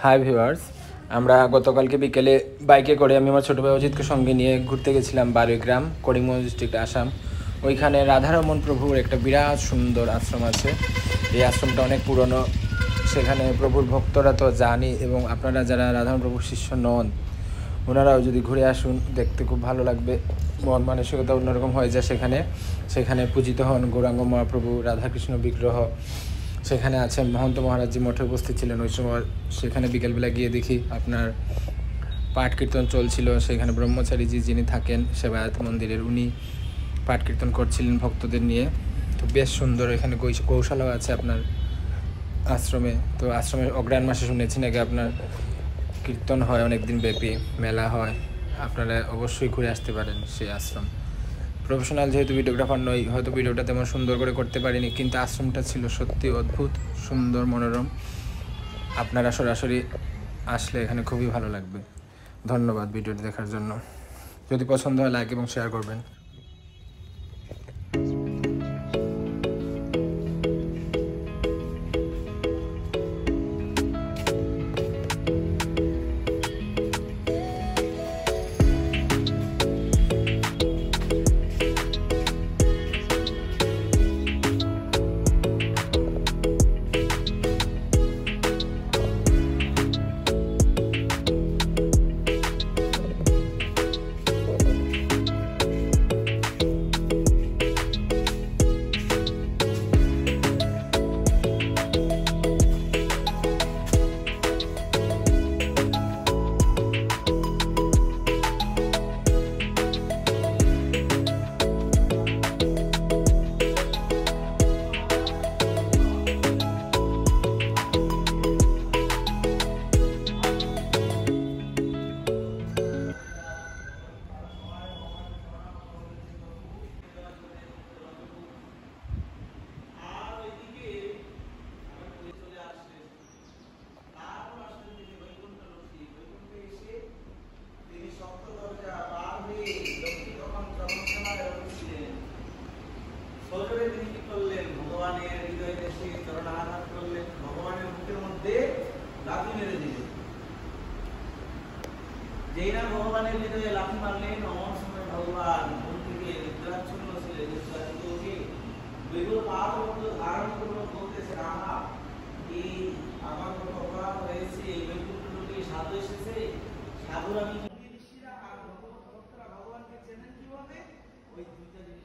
Hi viewers, আমরা গতকালকে বিকেলে বাইকে করে আমি আমার ছোটো ভাই অজিতকে সঙ্গে নিয়ে ঘুরতে গেছিলাম বারুইগ্রাম, করিমগঞ্জ ডিস্ট্রিক্ট, আসাম। ওইখানে রাধারমণ প্রভুর একটা বিরাট সুন্দর আশ্রম আছে। এই আশ্রমটা অনেক পুরনো। সেখানে প্রভুর ভক্তরা তো জানি, এবং আপনারা যারা রাধারমণ প্রভুর শিষ্য নন ওনারাও যদি ঘুরে আসুন, দেখতে খুব ভালো লাগবে। মন মানসিকতা অন্যরকম হয়ে যায় সেখানে পূজিত হন গৌরাঙ্গ মহাপ্রভু, রাধাকৃষ্ণ বিগ্রহ। সেখানে আছে মহন্ত মহারাজজি মঠে উপস্থিত ছিলেন ওই সময়। সেখানে বিকেলবেলা গিয়ে দেখি আপনার পাঠ কীর্তন চলছিল। সেখানে ব্রহ্মচারীজি যিনি থাকেন সেবায়ত মন্দিরের, উনি পাঠ কীর্তন করছিলেন ভক্তদের নিয়ে। তো বেশ সুন্দর। এখানে গৌশালাও আছে আপনার আশ্রমে। তো আশ্রমের অগ্রহায়ণ মাসে শুনেছি নাকি আপনার কীর্তন হয় অনেক দিন ব্যাপী, মেলা হয়। আপনারা অবশ্যই ঘুরে আসতে পারেন সেই আশ্রম। প্রফেশনাল যেহেতু ভিডিওগ্রাফার নই, হয়তো ভিডিওটা তেমন সুন্দর করে করতে পারিনি, কিন্তু আশ্রমটা ছিল সত্যি অদ্ভুত, সুন্দর, মনোরম। আপনারা সরাসরি আসলে এখানে খুবই ভালো লাগবে। ধন্যবাদ ভিডিওটি দেখার জন্য। যদি পছন্দ হয় লাইক এবং শেয়ার করবেন। ভগবানের হৃদয়ে এসে চরণাঘাত করলেন, ভগবানের মুখের মধ্যে লাথি মেরে দিলেন। যেই না ভগবানের হৃদয়ে লাথি মারলেন, অমন সময় ভগবান ঘুম থেকে নিদ্রাচ্ছন্ন ছিলেন, বিপুল পাথর ধারণ করলো, বলতেছে রামা এই আমার কোনো অপরাধ হয়েছে, এই বৈকুণ্ঠলোকে সাধু এসেছে, সাধুর আমি ভগবানকে চেনেন কিভাবে? ওই দুইটা জিনিস